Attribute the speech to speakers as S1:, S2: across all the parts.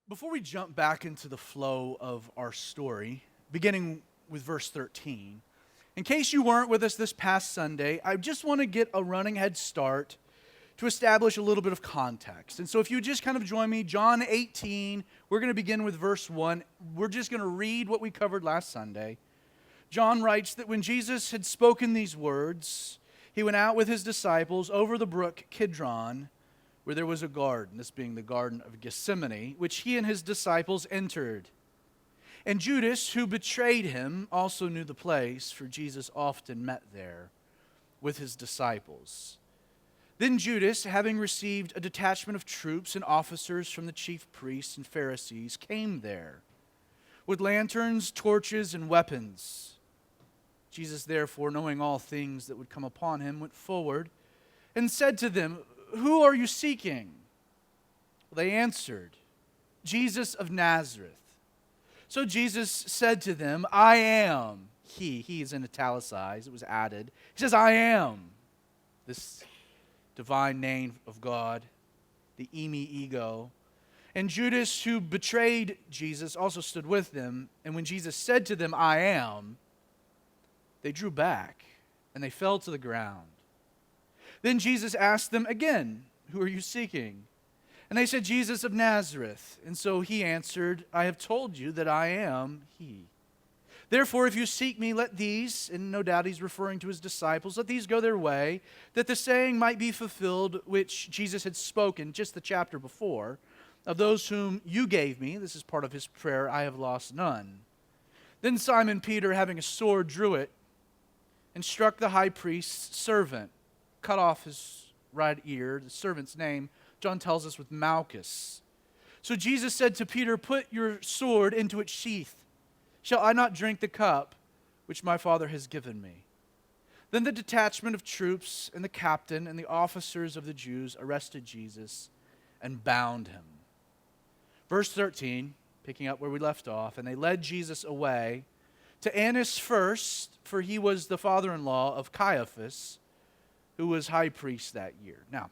S1: Before we jump back into the flow of our story, beginning with verse 13, in case you weren't with us this past Sunday, I just want to get a running head start to establish a little bit of context. And so if you just kind of join me, John 18, we're going to begin with verse 1. We're just going to read what we covered last Sunday. John writes that when Jesus had spoken these words, he went out with his disciples over the brook Kidron, where there was a garden, this being the Garden of Gethsemane, which he and his disciples entered. And Judas, who betrayed him, also knew the place, for Jesus often met there with his disciples. Then Judas, having received a detachment of troops and officers from the chief priests and Pharisees, came there with lanterns, torches, and weapons. Jesus, therefore, knowing all things that would come upon him, went forward and said to them, "Who are you seeking?" They answered, "Jesus of Nazareth." So Jesus said to them, "I am he." He is in italicized, it was added. He says, "I am." This divine name of God, the Emi Ego. And Judas, who betrayed Jesus, also stood with them. And when Jesus said to them, "I am," they drew back and they fell to the ground. Then Jesus asked them again, "Who are you seeking?" And they said, "Jesus of Nazareth." And so he answered, "I have told you that I am he. Therefore, if you seek me, let these," and no doubt he's referring to his disciples, "let these go their way, that the saying might be fulfilled which Jesus had spoken just the chapter before, of those whom you gave me." This is part of his prayer, "I have lost none." Then Simon Peter, having a sword, drew it and struck the high priest's servant, cut off his right ear. The servant's name, John tells us, with Malchus. So Jesus said to Peter, "Put your sword into its sheath. Shall I not drink the cup which my Father has given me?" Then the detachment of troops and the captain and the officers of the Jews arrested Jesus and bound him. Verse 13, picking up where we left off, and they led Jesus away to Annas first, for he was the father-in-law of Caiaphas, who was high priest that year. Now,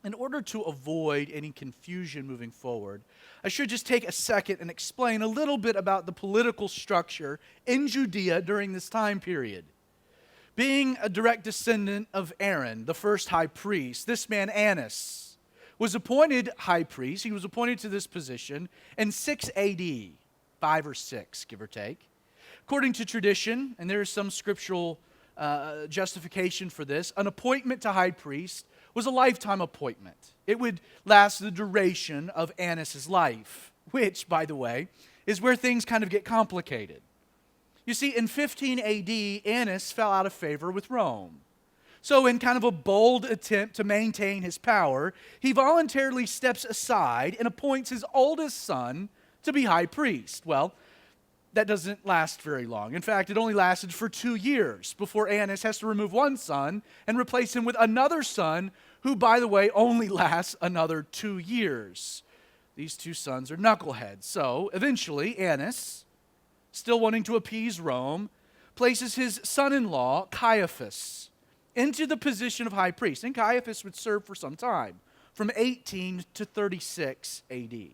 S1: in order to avoid any confusion moving forward, I should just take a second and explain a little bit about the political structure in Judea during this time period. Being a direct descendant of Aaron, the first high priest, this man Annas was appointed high priest. He was appointed to this position in 6 AD, 5 or 6, give or take. According to tradition, and there is some scriptural justification for this, an appointment to high priest was a lifetime appointment. It would last the duration of Annas' life, which, by the way, is where things kind of get complicated. You see, in 15 AD, Annas fell out of favor with Rome. So in kind of a bold attempt to maintain his power, he voluntarily steps aside and appoints his oldest son to be high priest. Well, that doesn't last very long. In fact, it only lasted for 2 years before Annas has to remove one son and replace him with another son who, by the way, only lasts another 2 years. These two sons are knuckleheads. So eventually, Annas, still wanting to appease Rome, places his son-in-law, Caiaphas, into the position of high priest. And Caiaphas would serve for some time, from 18 to 36 AD.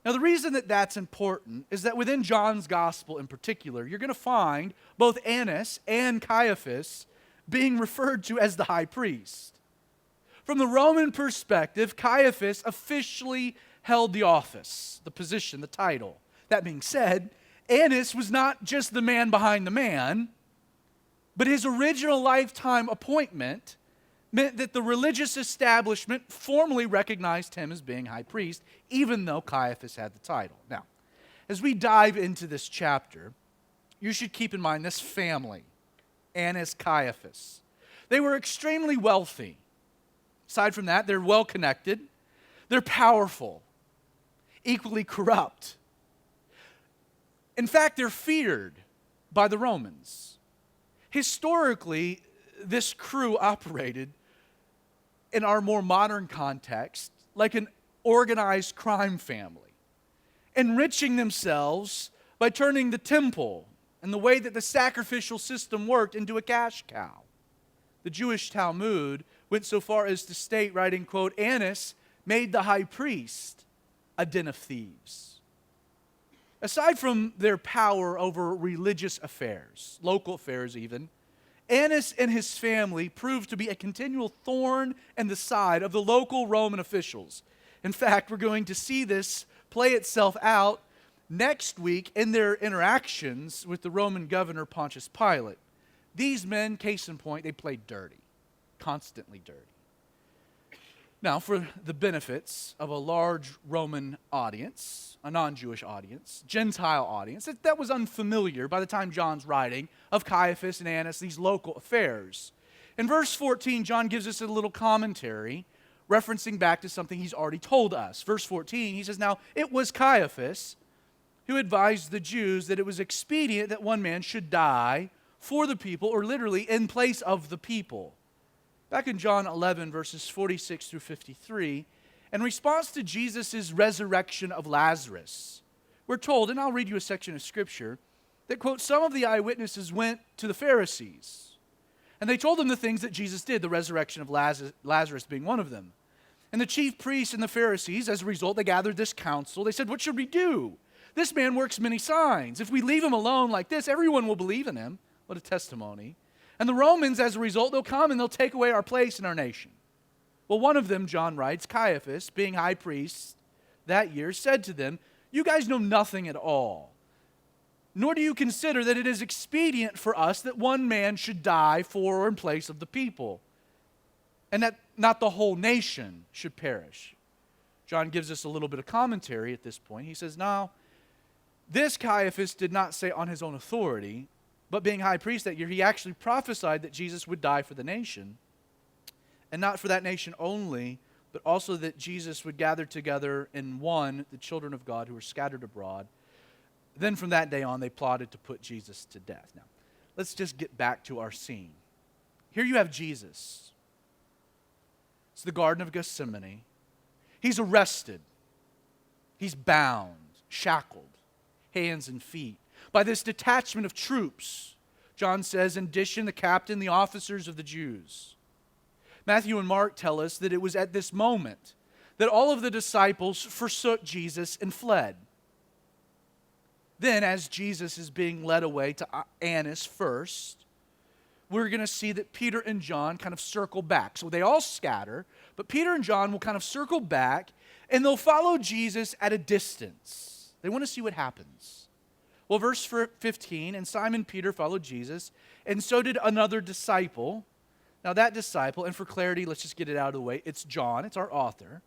S1: Now, the reason that that's important is that within John's gospel in particular, you're going to find both Annas and Caiaphas being referred to as the high priest. From the Roman perspective, Caiaphas officially held the office, the position, the title. That being said, Annas was not just the man behind the man, but his original lifetime appointment meant that the religious establishment formally recognized him as being high priest, even though Caiaphas had the title. Now, as we dive into this chapter, you should keep in mind this family, Annas, Caiaphas. They were extremely wealthy. Aside from that, they're well-connected, they're powerful, equally corrupt. In fact, they're feared by the Romans. Historically, this crew operated in our more modern context like an organized crime family, enriching themselves by turning the temple and the way that the sacrificial system worked into a cash cow. The Jewish Talmud went so far as to state, writing, quote, "Annas made the high priest a den of thieves. Aside from their power over religious affairs, local affairs even, Annas and his family proved to be a continual thorn in the side of the local Roman officials. In fact, we're going to see this play itself out next week in their interactions with the Roman governor Pontius Pilate. These men, case in point, they played dirty, constantly dirty. Now, for the benefits of a large Roman audience, a non-Jewish audience, Gentile audience, that was unfamiliar by the time John's writing of Caiaphas and Annas, these local affairs. In verse 14, John gives us a little commentary referencing back to something he's already told us. Verse 14, he says, "Now it was Caiaphas who advised the Jews that it was expedient that one man should die for the people," or literally in place of the people. Back in John 11, verses 46 through 53, in response to Jesus' resurrection of Lazarus, we're told, and I'll read you a section of Scripture, that, quote, "Some of the eyewitnesses went to the Pharisees, and they told them the things that Jesus did, the resurrection of Lazarus being one of them. And the chief priests and the Pharisees, as a result, they gathered this council. They said, 'What should we do? This man works many signs. If we leave him alone like this, everyone will believe in him.'" What a testimony. "And the Romans, as a result, they'll come and they'll take away our place in our nation." Well, one of them, John writes, Caiaphas, being high priest that year, said to them, "You guys know nothing at all, nor do you consider that it is expedient for us that one man should die for or in place of the people, and that not the whole nation should perish." John gives us a little bit of commentary at this point. He says, "Now, this Caiaphas did not say on his own authority, but being high priest that year, he actually prophesied that Jesus would die for the nation, and not for that nation only, but also that Jesus would gather together in one the children of God who were scattered abroad. Then from that day on, they plotted to put Jesus to death." Now, let's just get back to our scene. Here you have Jesus. It's the Garden of Gethsemane. He's arrested. He's bound, shackled, hands and feet, by this detachment of troops. John says, in addition, the captain, the officers of the Jews. Matthew and Mark tell us that it was at this moment that all of the disciples forsook Jesus and fled. Then, as Jesus is being led away to Annas first, we're going to see that Peter and John kind of circle back. So they all scatter, but Peter and John will kind of circle back, and they'll follow Jesus at a distance. They want to see what happens. Well, verse 15, "And Simon Peter followed Jesus, and so did another disciple." Now that disciple, and for clarity, let's just get it out of the way, it's John, it's our author.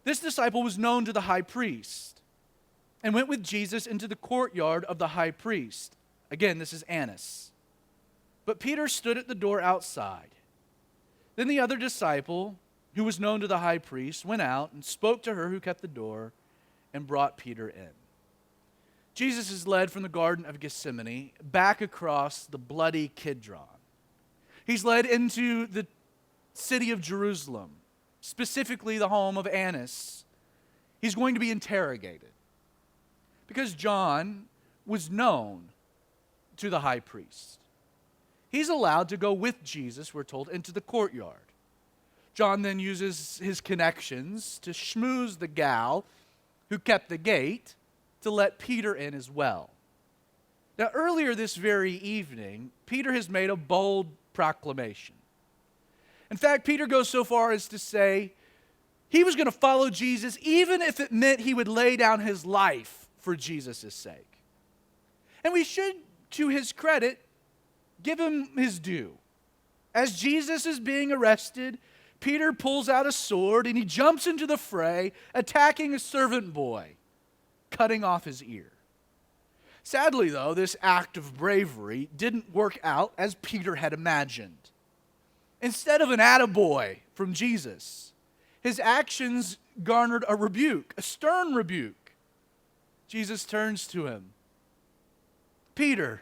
S1: This disciple was known to the high priest and went with Jesus into the courtyard of the high priest. Again, this is Annas. But Peter stood at the door outside. Then the other disciple, who was known to the high priest, went out and spoke to her who kept the door and brought Peter in. Jesus is led from the Garden of Gethsemane back across the bloody Kidron. He's led into the city of Jerusalem, specifically the home of Annas. He's going to be interrogated because John was known to the high priest. He's allowed to go with Jesus, we're told, into the courtyard. John then uses his connections to schmooze the gal who kept the gate to let Peter in as well. Now, earlier this very evening, Peter has made a bold proclamation. In fact, Peter goes so far as to say he was going to follow Jesus even if it meant he would lay down his life for Jesus' sake. And we should, to his credit, give him his due. As Jesus is being arrested, Peter pulls out a sword and he jumps into the fray, attacking a servant boy, cutting off his ear. Sadly, though, this act of bravery didn't work out as Peter had imagined. Instead of an attaboy from Jesus, his actions garnered a rebuke, a stern rebuke. Jesus turns to him. "Peter,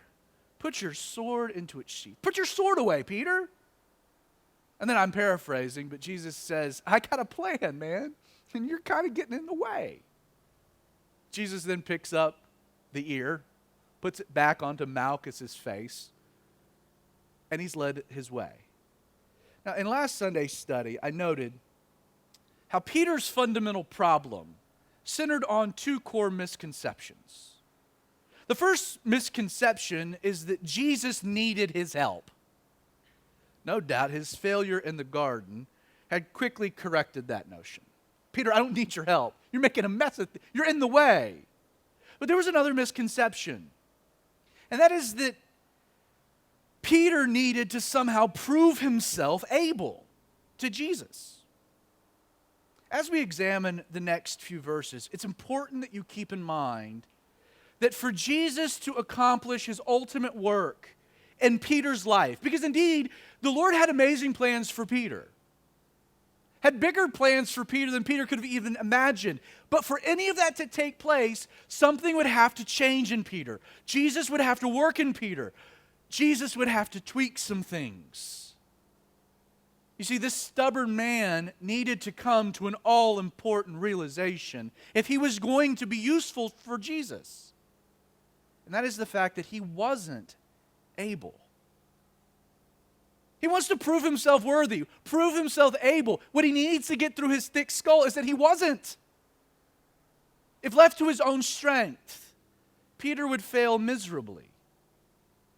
S1: put your sword into its sheath. Put your sword away, Peter." And then I'm paraphrasing, but Jesus says, "I got a plan, man, and you're kind of getting in the way." Jesus then picks up the ear, puts it back onto Malchus's face, and he's led his way. Now, in last Sunday's study, I noted how Peter's fundamental problem centered on two core misconceptions. The first misconception is that Jesus needed his help. No doubt his failure in the garden had quickly corrected that notion. Peter, I don't need your help. You're making a mess of You're in the way. But there was another misconception, and that is that Peter needed to somehow prove himself able to Jesus. As we examine the next few verses, it's important that you keep in mind that for Jesus to accomplish his ultimate work in Peter's life, because indeed, the Lord had amazing plans for Peter, had bigger plans for Peter than Peter could have even imagined. But for any of that to take place, something would have to change in Peter. Jesus would have to work in Peter. Jesus would have to tweak some things. You see, this stubborn man needed to come to an all-important realization if he was going to be useful for Jesus. And that is the fact that he wasn't able. He wants to prove himself worthy, prove himself able. What he needs to get through his thick skull is that he wasn't. If left to his own strength, Peter would fail miserably.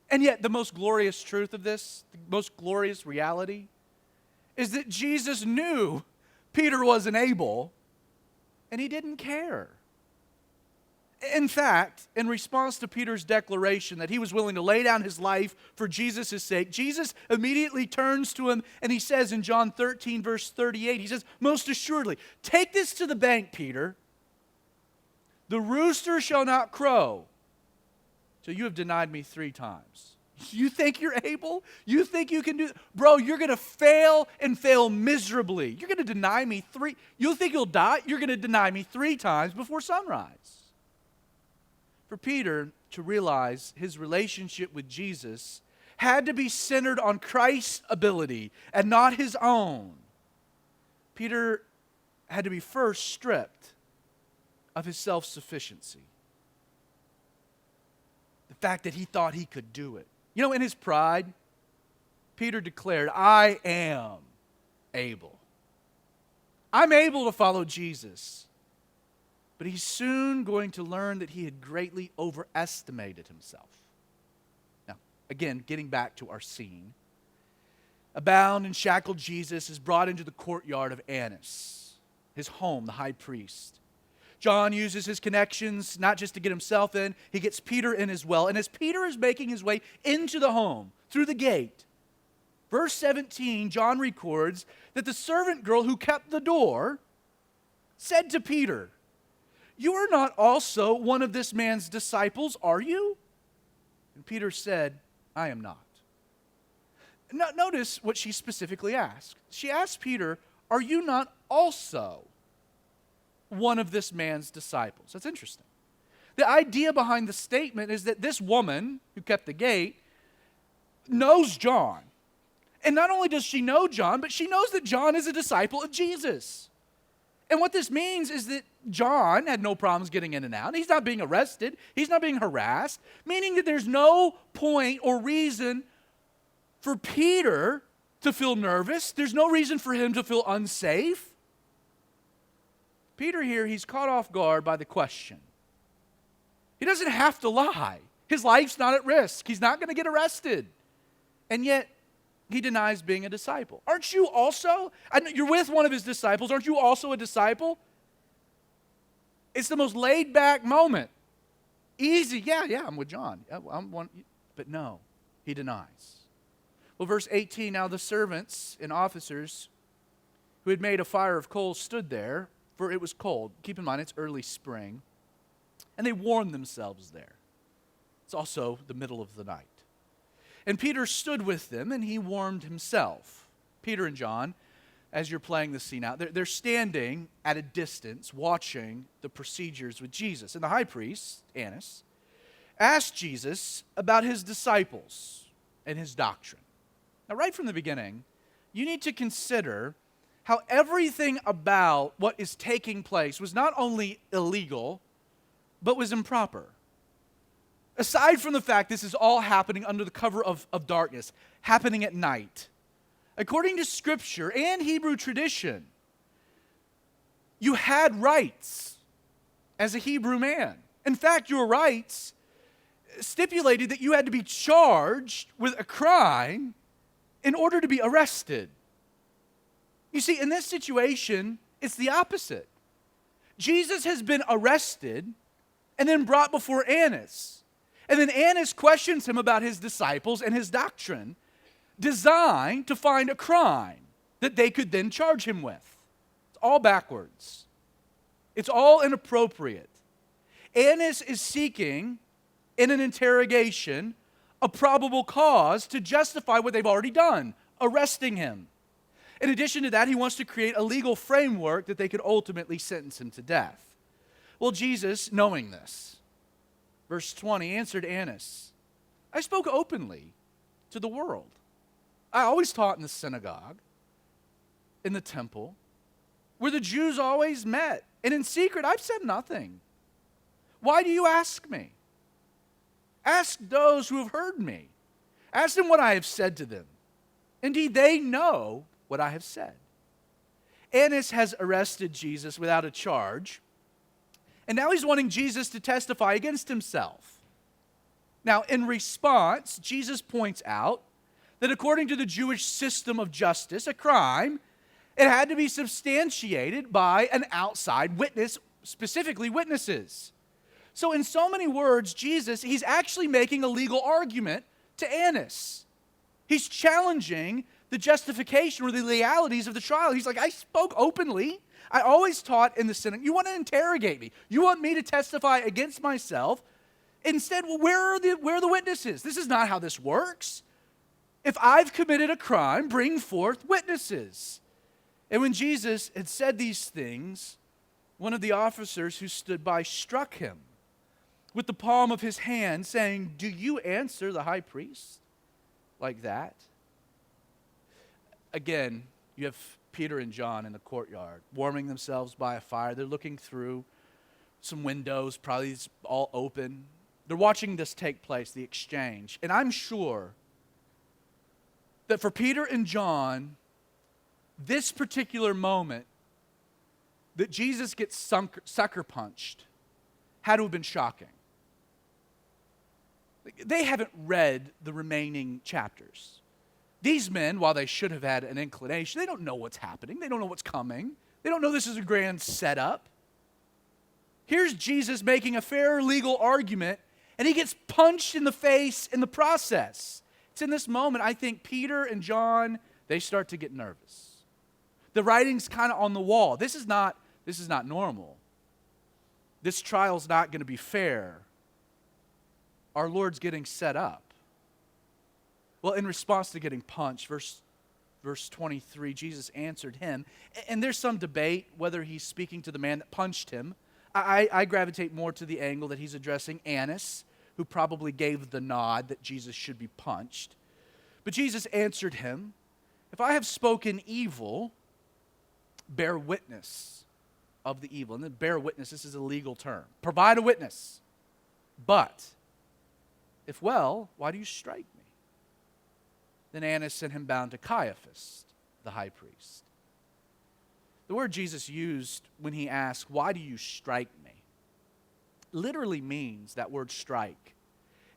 S1: And yet, the most glorious truth of this, the most glorious reality, is that Jesus knew Peter wasn't able, and he didn't care. In fact, in response to Peter's declaration that he was willing to lay down his life for Jesus' sake, Jesus immediately turns to him and he says in John 13, verse 38, he says, "Most assuredly, take this to the bank, Peter. The rooster shall not crow till you have denied me 3 times." You think you're able? You think you can do? Bro, you're going to fail and fail miserably. You're going to deny me 3. You'll think you'll die? You're going to deny me 3 times before sunrise. For Peter to realize his relationship with Jesus had to be centered on Christ's ability and not his own. Peter had to be first stripped of his self-sufficiency. The fact that he thought he could do it. You know, in his pride, Peter declared, "I am able. I'm able to follow Jesus." But he's soon going to learn that he had greatly overestimated himself. Now, again, getting back to our scene. A bound and shackled Jesus is brought into the courtyard of Annas, his home, the high priest. John uses his connections not just to get himself in, he gets Peter in as well. And as Peter is making his way into the home, through the gate, verse 17, John records that the servant girl who kept the door said to Peter, "You are not also one of this man's disciples, are you?" And Peter said, "I am not." Now, notice what she specifically asked. She asked Peter, "Are you not also one of this man's disciples?" That's interesting. The idea behind the statement is that this woman who kept the gate knows John. And not only does she know John, but she knows that John is a disciple of Jesus. And what this means is that John had no problems getting in and out. He's not being arrested. He's not being harassed, meaning that there's no point or reason for Peter to feel nervous. There's no reason for him to feel unsafe. Peter here, he's caught off guard by the question. He doesn't have to lie. His life's not at risk. He's not going to get arrested. And yet, he denies being a disciple. Aren't you also? I know you're with one of his disciples. Aren't you also a disciple? It's the most laid-back moment. Easy. Yeah, I'm with John. I'm one. But no, he denies. Well, verse 18, now the servants and officers who had made a fire of coals stood there, for it was cold. Keep in mind, it's early spring. And they warmed themselves there. It's also the middle of the night. And Peter stood with them, and he warmed himself. Peter and John, as you're playing the scene out, they're standing at a distance, watching the procedures with Jesus. And the high priest, Annas, asked Jesus about his disciples and his doctrine. Now, right from the beginning, you need to consider how everything about what is taking place was not only illegal, but was improper. Aside from the fact this is all happening under the cover of darkness, happening at night, according to Scripture and Hebrew tradition, you had rights as a Hebrew man. In fact, your rights stipulated that you had to be charged with a crime in order to be arrested. You see, in this situation, it's the opposite. Jesus has been arrested and then brought before Annas. And then Annas questions him about his disciples and his doctrine, designed to find a crime that they could then charge him with. It's all backwards. It's all inappropriate. Annas is seeking, in an interrogation, a probable cause to justify what they've already done, arresting him. In addition to that, he wants to create a legal framework that they could ultimately sentence him to death. Well, Jesus, knowing this, verse 20, answered Annas, I spoke openly to the world. I always taught in the synagogue, in the temple, where the Jews always met, and in secret I've said nothing. Why do you ask me? Ask those who have heard me. Ask them what I have said to them. Indeed, they know what I have said. Annas has arrested Jesus without a charge, and now he's wanting Jesus to testify against himself. Now, in response, Jesus points out that according to the Jewish system of justice, a crime, it had to be substantiated by an outside witness, specifically witnesses. So in so many words, Jesus, he's actually making a legal argument to Annas. He's challenging the justification or the legalities of the trial. He's like, I spoke openly. I always taught in the synagogue. You want to interrogate me. You want me to testify against myself. Instead, well, where are the witnesses? This is not how this works. If I've committed a crime, bring forth witnesses. And when Jesus had said these things, one of the officers who stood by struck him with the palm of his hand, saying, do you answer the high priest like that? Again, you have Peter and John in the courtyard, warming themselves by a fire. They're looking through some windows, probably it's all open. They're watching this take place, the exchange. And I'm sure that for Peter and John, this particular moment that Jesus gets sucker punched had to have been shocking. They haven't read the remaining chapters. These men, while they should have had an inclination, they don't know what's happening. They don't know what's coming. They don't know this is a grand setup. Here's Jesus making a fair legal argument, and he gets punched in the face in the process. It's in this moment, I think, Peter and John, they start to get nervous. The writing's kind of on the wall. This is not normal. This trial's not going to be fair. Our Lord's getting set up. Well, in response to getting punched, verse 23, Jesus answered him. And there's some debate whether he's speaking to the man that punched him. I gravitate more to the angle that he's addressing Annas, who probably gave the nod that Jesus should be punched. But Jesus answered him, if I have spoken evil, bear witness of the evil. And then bear witness, this is a legal term. Provide a witness. But if well, why do you strike me? Then Annas sent him bound to Caiaphas, the high priest. The word Jesus used when he asked, why do you strike me? Literally means, that word strike,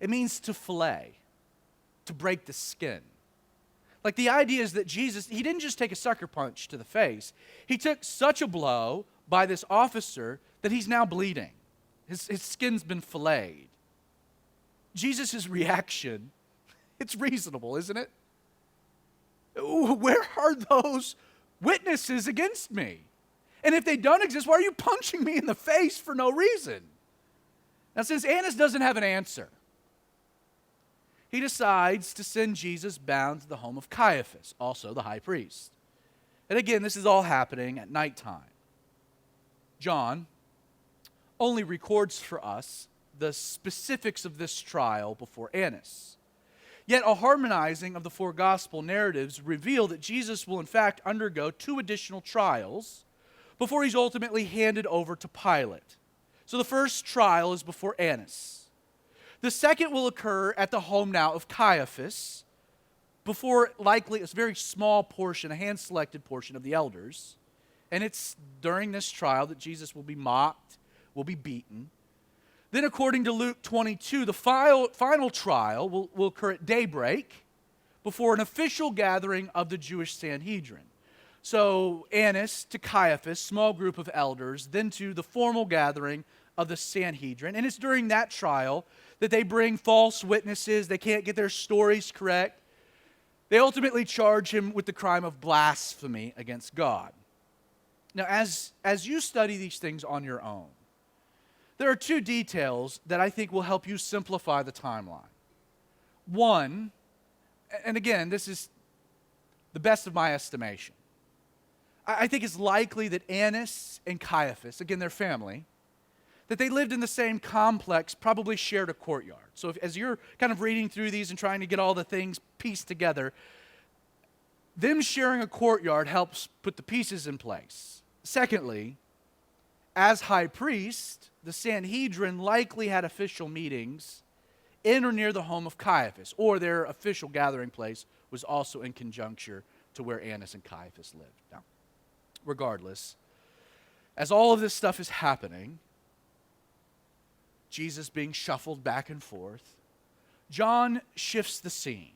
S1: it means to fillet, to break the skin. Like the idea is that Jesus, he didn't just take a sucker punch to the face. He took such a blow by this officer that he's now bleeding. His skin's been filleted. Jesus' reaction, it's reasonable, isn't it? Where are those witnesses against me? And if they don't exist, why are you punching me in the face for no reason? Now, since Annas doesn't have an answer, he decides to send Jesus bound to the home of Caiaphas, also the high priest. And again, this is all happening at nighttime. John only records for us the specifics of this trial before Annas. Yet a harmonizing of the four gospel narratives reveal that Jesus will in fact undergo 2 additional trials before he's ultimately handed over to Pilate. So the first trial is before Annas. The second will occur at the home now of Caiaphas, before likely a very small portion, a hand-selected portion of the elders. And it's during this trial that Jesus will be mocked, will be beaten. Then, according to Luke 22, the final trial will occur at daybreak before an official gathering of the Jewish Sanhedrin. So, Annas to Caiaphas, small group of elders, then to the formal gathering of the Sanhedrin. And it's during that trial that they bring false witnesses. They can't get their stories correct. They ultimately charge him with the crime of blasphemy against God. Now, as you study these things on your own, there are two details that I think will help you simplify the timeline. One, and again, this is the best of my estimation, I think it's likely that Annas and Caiaphas, again, their family, that they lived in the same complex, probably shared a courtyard. So as you're kind of reading through these and trying to get all the things pieced together, them sharing a courtyard helps put the pieces in place. Secondly, as high priest, the Sanhedrin likely had official meetings in or near the home of Caiaphas, or their official gathering place was also in conjuncture to where Annas and Caiaphas lived. Now, regardless, as all of this stuff is happening, Jesus being shuffled back and forth, John shifts the scene.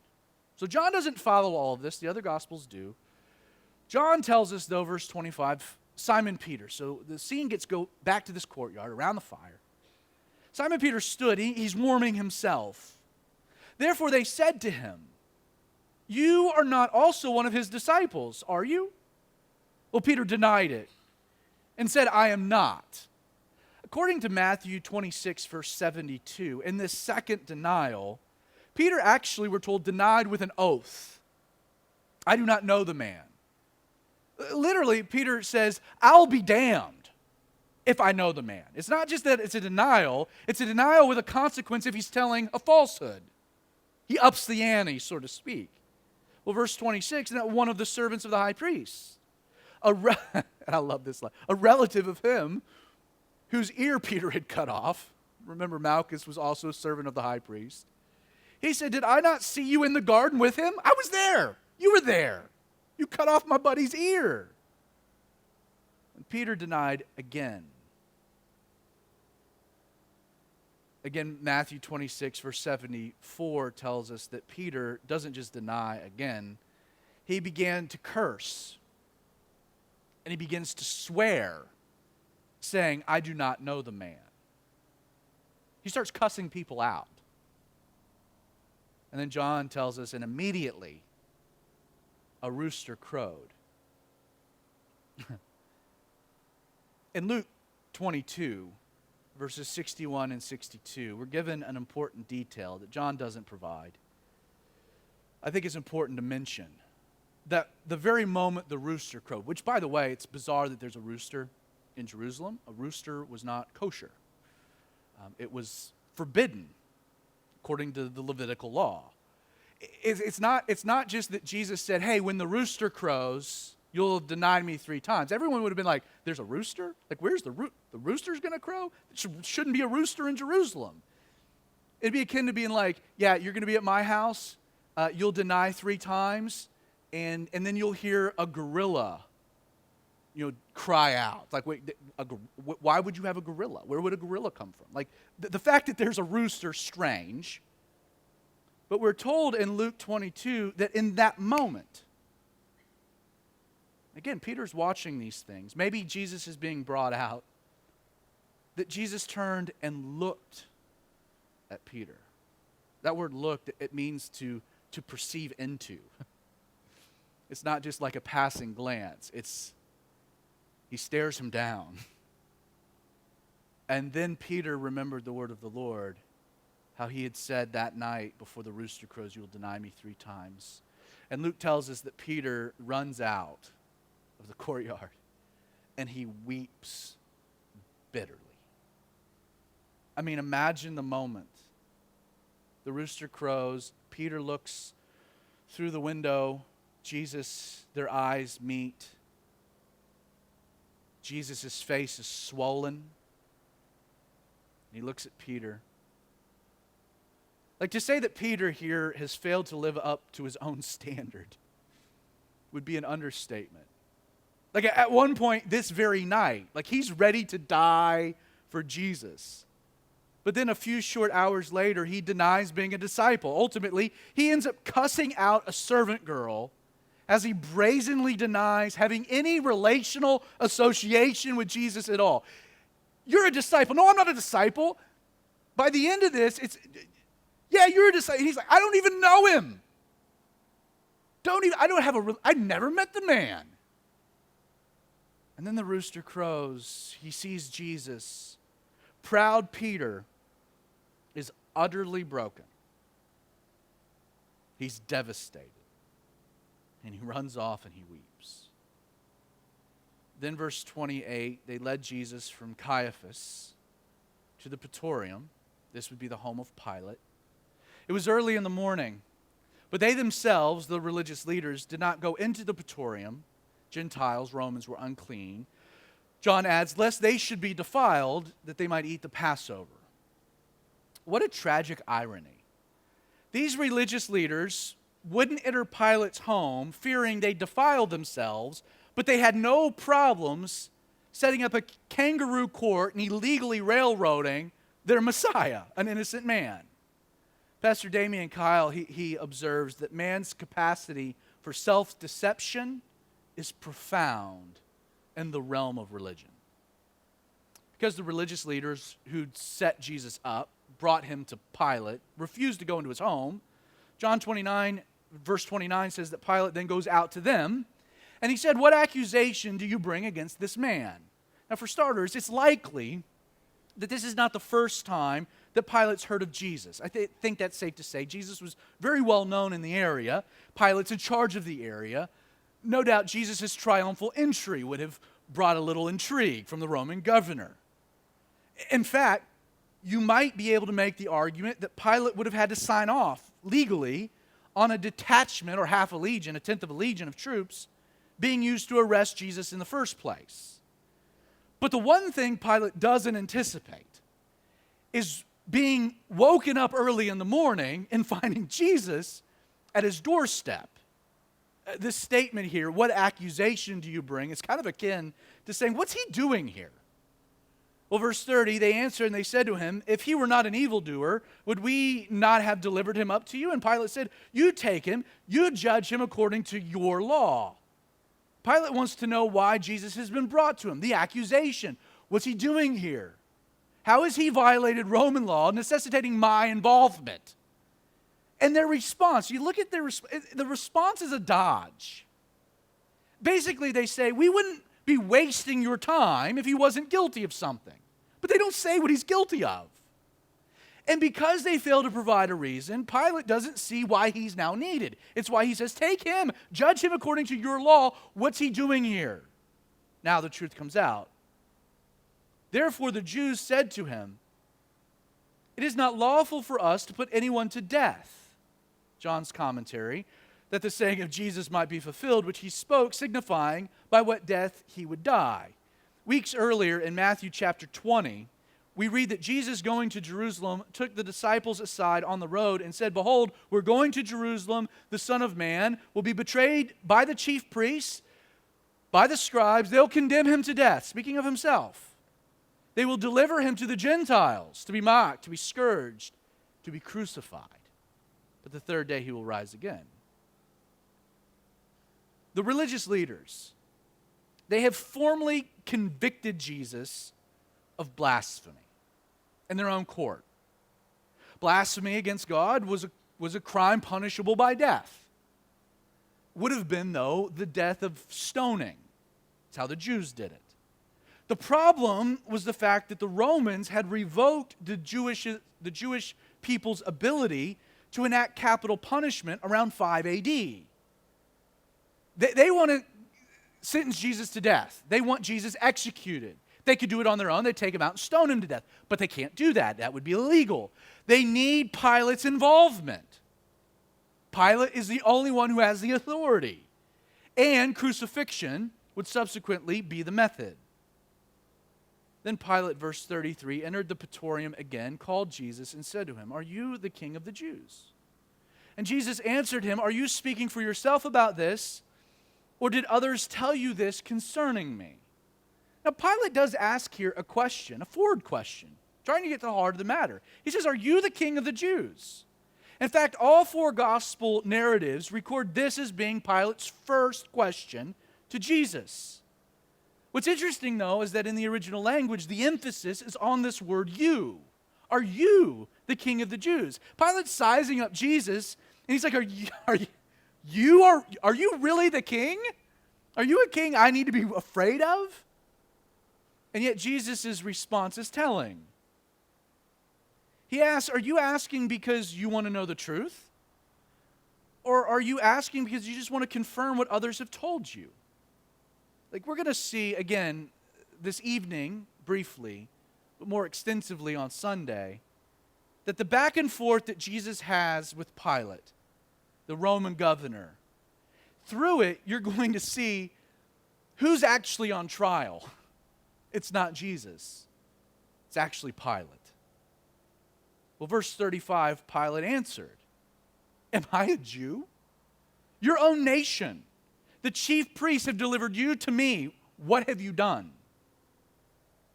S1: So John doesn't follow all of this. The other Gospels do. John tells us, though, verse 25, Simon Peter. So the scene go back to this courtyard around the fire. Simon Peter stood. He's warming himself. Therefore they said to him, "You are not also one of his disciples, are you?" Well, Peter denied it and said, "I am not." According to Matthew 26, verse 72, in this second denial, Peter actually, we're told, denied with an oath. "I do not know the man." Literally, Peter says, "I'll be damned if I know the man." It's not just that it's a denial with a consequence if he's telling a falsehood. He ups the ante, so to speak. Well, verse 26, and that one of the servants of the high priest, I love this line, a relative of him whose ear Peter had cut off. Remember, Malchus was also a servant of the high priest. He said, "Did I not see you in the garden with him?" "I was there. You were there. You cut off my buddy's ear." And Peter denied again. Again, Matthew 26, verse 74 tells us that Peter doesn't just deny again. He began to curse. And he begins to swear, saying, "I do not know the man." He starts cussing people out. And then John tells us, and immediately a rooster crowed. In Luke 22, verses 61 and 62, we're given an important detail that John doesn't provide. I think it's important to mention that the very moment the rooster crowed, which, by the way, it's bizarre that there's a rooster in Jerusalem. A rooster was not kosher. It was forbidden according to the Levitical law. It's not just that Jesus said, "Hey, when the rooster crows, you'll have denied me 3 times." Everyone would have been like, "There's a rooster? Like, where's the rooster's going to crow? It shouldn't be a rooster in Jerusalem." It'd be akin to being like, "Yeah, you're going to be at my house. You'll deny 3 times, and then you'll hear a gorilla, cry out." It's like, wait, why would you have a gorilla? Where would a gorilla come from? Like, the fact that there's a rooster, strange. But we're told in Luke 22 that in that moment, again, Peter's watching these things. Maybe Jesus is being brought out. That Jesus turned and looked at Peter. That word "looked," it means to perceive into. It's not just like a passing glance. He stares him down. And then Peter remembered the word of the Lord, how he had said that night, "Before the rooster crows, you will deny me 3 times. And Luke tells us that Peter runs out of the courtyard and he weeps bitterly. I mean, imagine the moment. The rooster crows, Peter looks through the window, Jesus, their eyes meet. Jesus' face is swollen. He looks at Peter. Like, to say that Peter here has failed to live up to his own standard would be an understatement. Like, at one point this very night, like, he's ready to die for Jesus. But then a few short hours later, he denies being a disciple. Ultimately, he ends up cussing out a servant girl as he brazenly denies having any relational association with Jesus at all. You're a disciple. No, I'm not a disciple. By the end of this, yeah, you're a disciple. He's like, I don't even know him. I never met the man. And then the rooster crows. He sees Jesus. Proud Peter is utterly broken. He's devastated. And he runs off and he weeps. Then verse 28, they led Jesus from Caiaphas to the Praetorium. This would be the home of Pilate. It was early in the morning, but they themselves, the religious leaders, did not go into the Praetorium. Gentiles, Romans, were unclean. John adds, lest they should be defiled, that they might eat the Passover. What a tragic irony. These religious leaders wouldn't enter Pilate's home, fearing they'd defile themselves, but they had no problems setting up a kangaroo court and illegally railroading their Messiah, an innocent man. Pastor Damian Kyle, he observes that man's capacity for self-deception is profound in the realm of religion. Because the religious leaders who'd set Jesus up, brought him to Pilate, refused to go into his home. John 29, verse 29 says that Pilate then goes out to them, and he said, what accusation do you bring against this man? Now, for starters, it's likely that this is not the first time that Pilate's heard of Jesus. I think that's safe to say. Jesus was very well known in the area. Pilate's in charge of the area. No doubt Jesus' triumphal entry would have brought a little intrigue from the Roman governor. In fact, you might be able to make the argument that Pilate would have had to sign off legally on a detachment or half a legion, a tenth of a legion of troops being used to arrest Jesus in the first place. But the one thing Pilate doesn't anticipate is being woken up early in the morning and finding Jesus at his doorstep. This statement here, what accusation do you bring, is kind of akin to saying, what's he doing here? Well, verse 30, they answered and they said to him, if he were not an evildoer, would we not have delivered him up to you? And Pilate said, you take him, you judge him according to your law. Pilate wants to know why Jesus has been brought to him, the accusation. What's he doing here? How has he violated Roman law, necessitating my involvement? And their response, you look at the response is a dodge. Basically, they say, we wouldn't be wasting your time if he wasn't guilty of something. But they don't say what he's guilty of. And because they fail to provide a reason, Pilate doesn't see why he's now needed. It's why he says, take him, judge him according to your law. What's he doing here? Now the truth comes out. Therefore the Jews said to him, it is not lawful for us to put anyone to death. John's commentary, that the saying of Jesus might be fulfilled, which he spoke, signifying by what death he would die. Weeks earlier in Matthew chapter 20, we read that Jesus, going to Jerusalem, took the disciples aside on the road and said, behold, we're going to Jerusalem. The Son of Man will be betrayed by the chief priests, by the scribes. They'll condemn him to death, speaking of himself. They will deliver him to the Gentiles, to be mocked, to be scourged, to be crucified. But the third day he will rise again. The religious leaders, they have formally convicted Jesus of blasphemy in their own court. Blasphemy against God was a crime punishable by death. Would have been, though, the death of stoning. That's how the Jews did it. The problem was the fact that the Romans had revoked the Jewish people's ability to enact capital punishment around 5 AD. They want to sentence Jesus to death. They want Jesus executed. They could do it on their own. They'd take him out and stone him to death. But they can't do that. That would be illegal. They need Pilate's involvement. Pilate is the only one who has the authority. And crucifixion would subsequently be the method. Then Pilate, verse 33, entered the Praetorium again, called Jesus, and said to him, are you the king of the Jews? And Jesus answered him, are you speaking for yourself about this, or did others tell you this concerning me? Now, Pilate does ask here a question, a forward question, trying to get to the heart of the matter. He says, "Are you the king of the Jews?" In fact, all four gospel narratives record this as being Pilate's first question to Jesus. What's interesting, though, is that in the original language, the emphasis is on this word "you." Are you the king of the Jews? Pilate's sizing up Jesus, and he's like, are you really the king? Are you a king I need to be afraid of? And yet Jesus' response is telling. He asks, are you asking because you want to know the truth? Or are you asking because you just want to confirm what others have told you? Like we're going to see, again, this evening, briefly, but more extensively on Sunday, that the back and forth that Jesus has with Pilate, the Roman governor, through it, you're going to see who's actually on trial. It's not Jesus. It's actually Pilate. Well, verse 35, Pilate answered, "Am I a Jew? Your own nation, the chief priests have delivered you to me. What have you done?"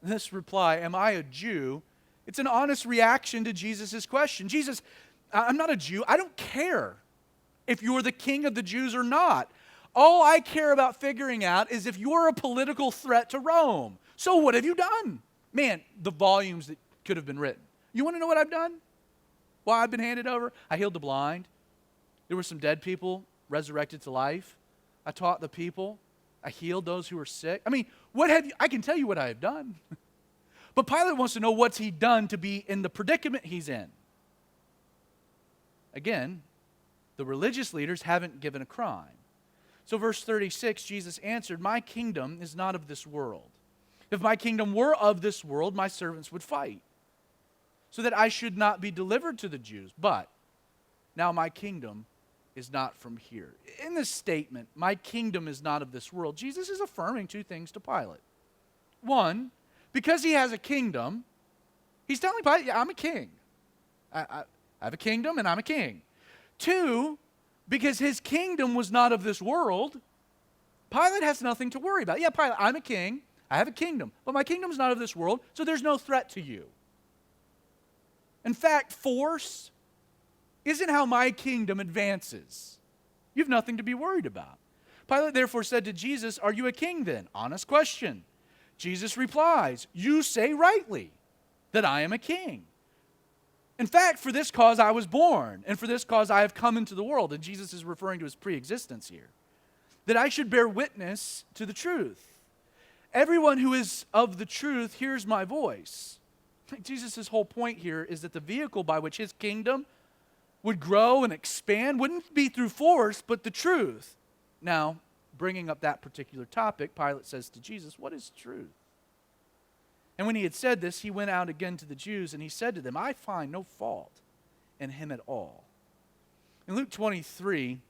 S1: This reply, "Am I a Jew?" It's an honest reaction to Jesus' question. Jesus, I'm not a Jew. I don't care if you're the king of the Jews or not. All I care about figuring out is if you're a political threat to Rome. So what have you done? Man, the volumes that could have been written. You want to know what I've done? Why I've been handed over? I healed the blind. There were some dead people resurrected to life. I taught the people. I healed those who were sick. I mean, I can tell you what I have done. But Pilate wants to know what's he done to be in the predicament he's in. Again, the religious leaders haven't given a crime. So verse 36, Jesus answered, "My kingdom is not of this world. If my kingdom were of this world, my servants would fight, so that I should not be delivered to the Jews. But now my kingdom is not from here." In this statement, "my kingdom is not of this world," Jesus is affirming two things to Pilate. One, because he has a kingdom, he's telling Pilate, yeah, I'm a king. I have a kingdom and I'm a king. Two, because his kingdom was not of this world, Pilate has nothing to worry about. Yeah, Pilate, I'm a king, I have a kingdom, but my kingdom is not of this world, so there's no threat to you. In fact, force isn't how my kingdom advances. You have nothing to be worried about. Pilate therefore said to Jesus, "Are you a king then?" Honest question. Jesus replies, "You say rightly that I am a king. In fact, for this cause I was born, and for this cause I have come into the world." And Jesus is referring to his pre-existence here. "That I should bear witness to the truth. Everyone who is of the truth hears my voice." Jesus' whole point here is that the vehicle by which his kingdom would grow and expand wouldn't be through force, but the truth. Now, bringing up that particular topic, Pilate says to Jesus, "What is truth?" And when he had said this, he went out again to the Jews, and he said to them, "I find no fault in him at all." In Luke 23,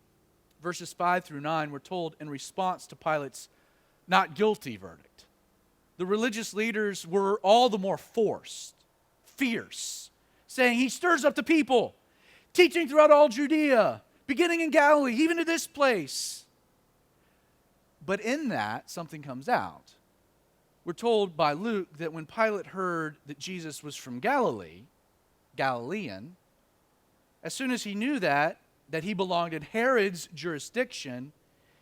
S1: verses 5 through 9, we're told in response to Pilate's not guilty verdict, the religious leaders were all the more forced, fierce, saying, "He stirs up the people, teaching throughout all Judea, beginning in Galilee, even to this place." But in that, something comes out. We're told by Luke that when Pilate heard that Jesus was from Galilee, Galilean, as soon as he knew that he belonged in Herod's jurisdiction,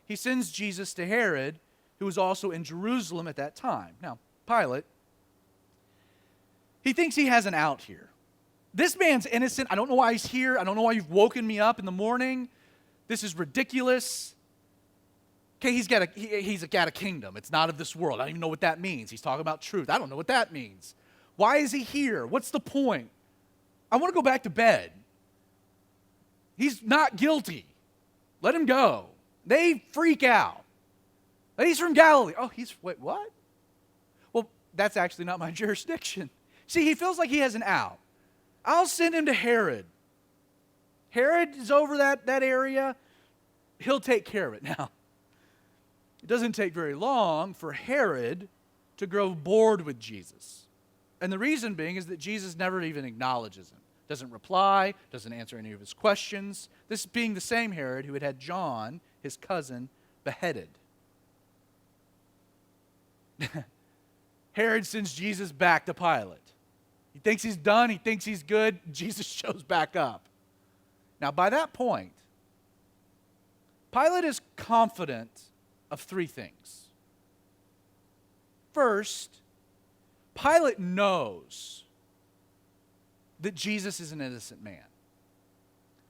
S1: he sends Jesus to Herod, who was also in Jerusalem at that time. Now, Pilate, he thinks he has an out here. This man's innocent. I don't know why he's here. I don't know why you've woken me up in the morning. This is ridiculous. Okay, he's got a kingdom. It's not of this world. I don't even know what that means. He's talking about truth. I don't know what that means. Why is he here? What's the point? I want to go back to bed. He's not guilty. Let him go. They freak out. He's from Galilee. Oh, wait, what? Well, that's actually not my jurisdiction. See, he feels like he has an out. I'll send him to Herod. Herod is over that area. He'll take care of it. Now, it doesn't take very long for Herod to grow bored with Jesus. And the reason being is that Jesus never even acknowledges him. Doesn't reply, doesn't answer any of his questions. This being the same Herod who had John, his cousin, beheaded. Herod sends Jesus back to Pilate. He thinks he's done. He thinks he's good. Jesus shows back up. Now, by that point, Pilate is confident of three things. First, Pilate knows that Jesus is an innocent man.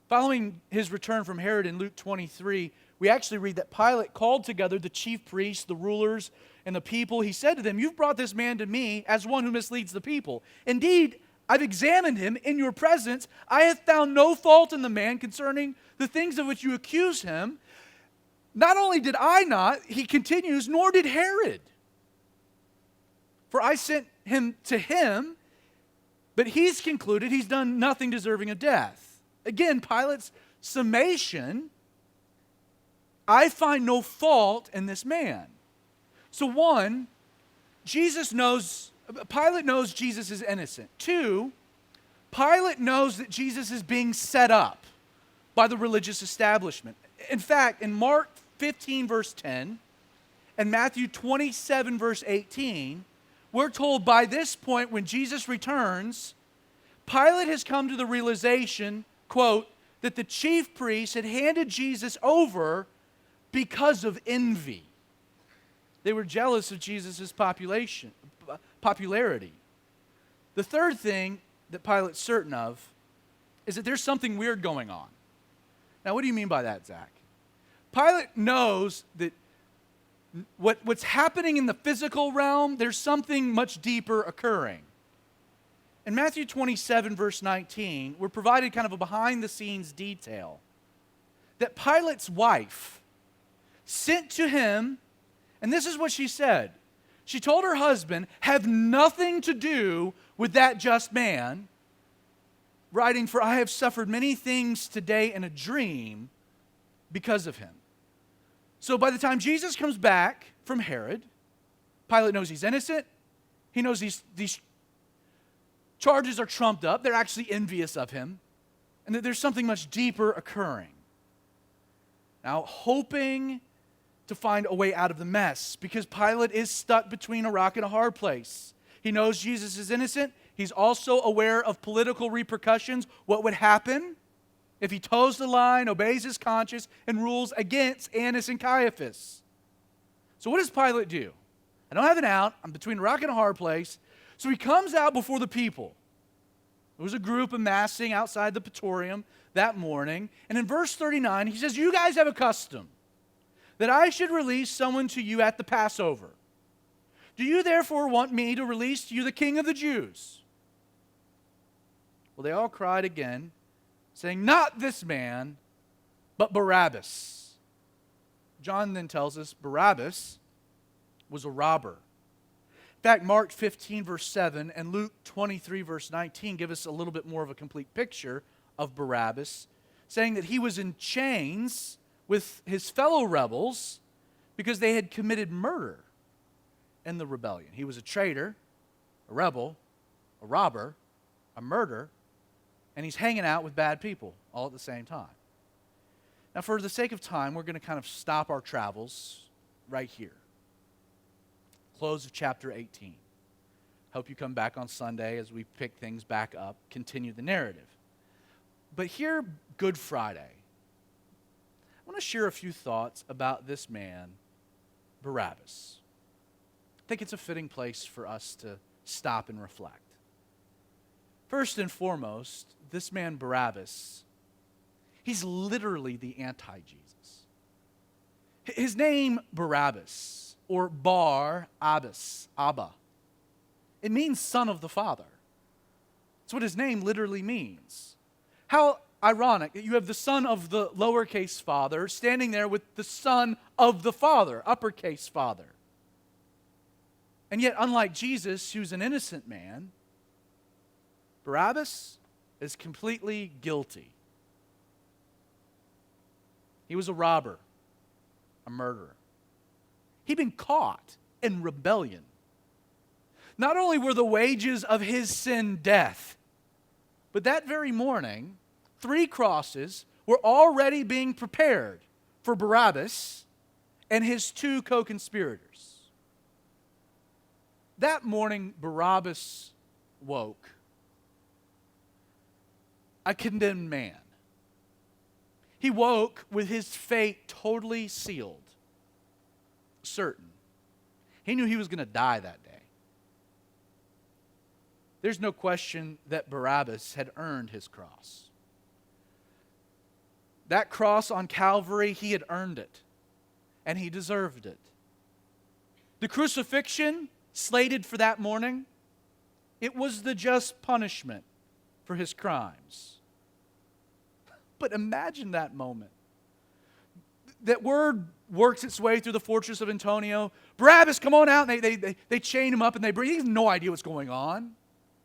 S1: Following his return from Herod in Luke 23, we actually read that Pilate called together the chief priests, the rulers, and the people. He said to them, "You've brought this man to me as one who misleads the people. Indeed, I've examined him in your presence. I have found no fault in the man concerning the things of which you accuse him. Not only did I not," he continues, "nor did Herod. For I sent him to him, but he's concluded he's done nothing deserving of death." Again, Pilate's summation, I find no fault in this man. So one, Pilate knows Jesus is innocent. Two, Pilate knows that Jesus is being set up by the religious establishment. In fact, in Mark 15, verse 10, and Matthew 27, verse 18, we're told by this point when Jesus returns, Pilate has come to the realization, quote, that the chief priests had handed Jesus over because of envy. They were jealous of Jesus' popularity. The third thing that Pilate's certain of is that there's something weird going on. Now, what do you mean by that, Zach? Pilate knows that what's happening in the physical realm, there's something much deeper occurring. In Matthew 27, verse 19, we're provided kind of a behind-the-scenes detail that Pilate's wife sent to him, and this is what she said. She told her husband, "Have nothing to do with that just man," writing, "For I have suffered many things today in a dream because of him." So by the time Jesus comes back from Herod, Pilate knows he's innocent. He knows these charges are trumped up. They're actually envious of him. And that there's something much deeper occurring. Now, hoping to find a way out of the mess, because Pilate is stuck between a rock and a hard place. He knows Jesus is innocent. He's also aware of political repercussions. What would happen if he toes the line, obeys his conscience, and rules against Annas and Caiaphas? So what does Pilate do? I don't have an out. I'm between a rock and a hard place. So he comes out before the people. There was a group amassing outside the Praetorium that morning. And in verse 39, he says, "You guys have a custom that I should release someone to you at the Passover. Do you therefore want me to release to you the King of the Jews?" Well, they all cried again, saying, "Not this man, but Barabbas." John then tells us Barabbas was a robber. In fact, Mark 15, verse 7, and Luke 23, verse 19 give us a little bit more of a complete picture of Barabbas, saying that he was in chains with his fellow rebels because they had committed murder in the rebellion. He was a traitor, a rebel, a robber, a murderer, and he's hanging out with bad people all at the same time. Now, for the sake of time, we're going to kind of stop our travels right here. Close of chapter 18. Hope you come back on Sunday as we pick things back up, continue the narrative. But here, Good Friday, I want to share a few thoughts about this man, Barabbas. I think it's a fitting place for us to stop and reflect. First and foremost, this man, Barabbas, he's literally the anti-Jesus. His name, Barabbas, or Bar Abbas, Abba. It means son of the Father. That's what his name literally means. How ironic that you have the son of the lowercase father standing there with the son of the Father, uppercase Father. And yet, unlike Jesus, who's an innocent man, Barabbas is completely guilty. He was a robber, a murderer. He'd been caught in rebellion. Not only were the wages of his sin death, but that very morning, 3 crosses were already being prepared for Barabbas and his 2 co-conspirators. That morning, Barabbas woke a condemned man. He woke with his fate totally sealed, certain. He knew he was going to die that day. There's no question that Barabbas had earned his cross. That cross on Calvary, he had earned it, and he deserved it. The crucifixion, slated for that morning, it was the just punishment for his crimes. But imagine that moment. That word works its way through the fortress of Antonio. Barabbas, come on out. And they chain him up and they bring. He has no idea what's going on.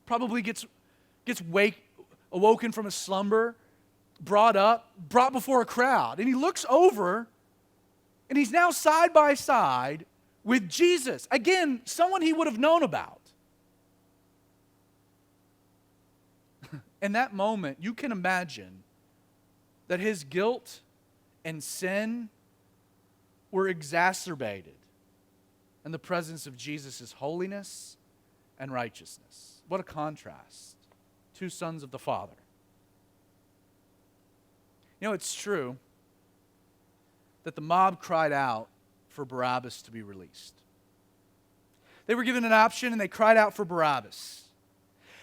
S1: Probably gets awoken from a slumber, brought before a crowd. And he looks over and he's now side by side with Jesus. Again, someone he would have known about. In that moment, you can imagine that his guilt and sin were exacerbated in the presence of Jesus' holiness and righteousness. What a contrast. Two sons of the Father. You know, it's true that the mob cried out for Barabbas to be released. They were given an option and they cried out for Barabbas.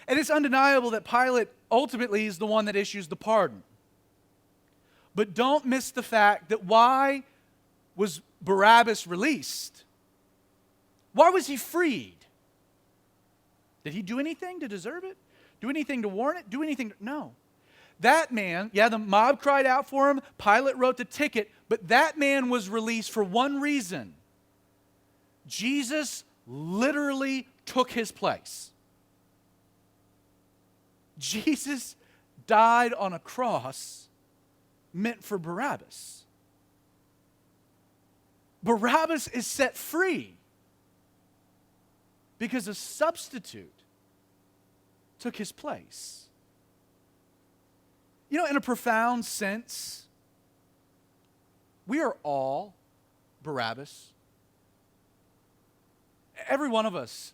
S1: And it's undeniable that Pilate ultimately is the one that issues the pardon. But don't miss the fact that why was Barabbas released? Why was he freed? Did he do anything to deserve it? Do anything to warrant it? Do anything? No. That man, the mob cried out for him. Pilate wrote the ticket. But that man was released for one reason. Jesus literally took his place. Jesus died on a cross meant for Barabbas. Barabbas is set free because a substitute took his place. You know, in a profound sense, we are all Barabbas. Every one of us,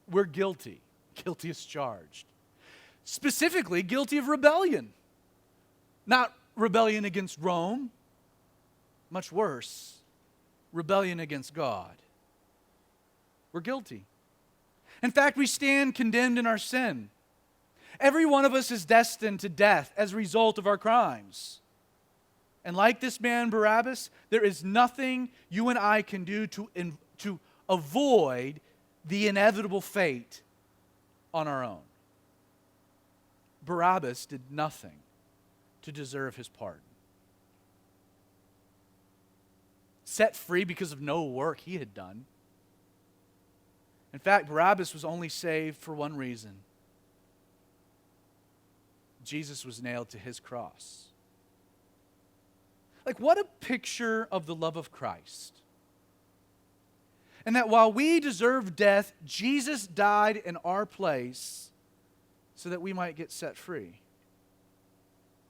S1: we're guilty as charged. Specifically, guilty of rebellion. Not rebellion against Rome, much worse, rebellion against God. We're guilty. In fact, we stand condemned in our sin. Every one of us is destined to death as a result of our crimes. And like this man Barabbas, there is nothing you and I can do to avoid the inevitable fate on our own. Barabbas did nothing to deserve his pardon. Set free because of no work he had done. In fact, Barabbas was only saved for one reason. Jesus was nailed to his cross. Like, what a picture of the love of Christ. And that while we deserve death, Jesus died in our place so that we might get set free.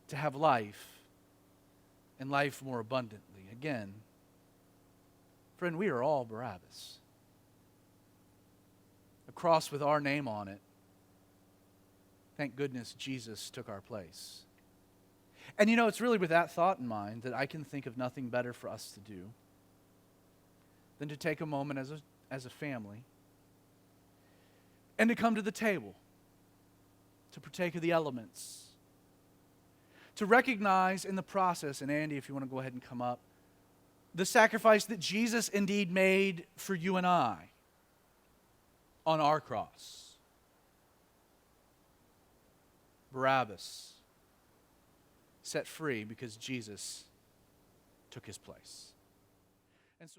S1: To have life, and life more abundantly. Again, friend, we are all Barabbas. A cross with our name on it. Thank goodness Jesus took our place. And you know, it's really with that thought in mind that I can think of nothing better for us to do than to take a moment as a family and to come to the table, to partake of the elements, to recognize in the process, and Andy, if you want to go ahead and come up, the sacrifice that Jesus indeed made for you and I on our cross. Barabbas set free because Jesus took his place.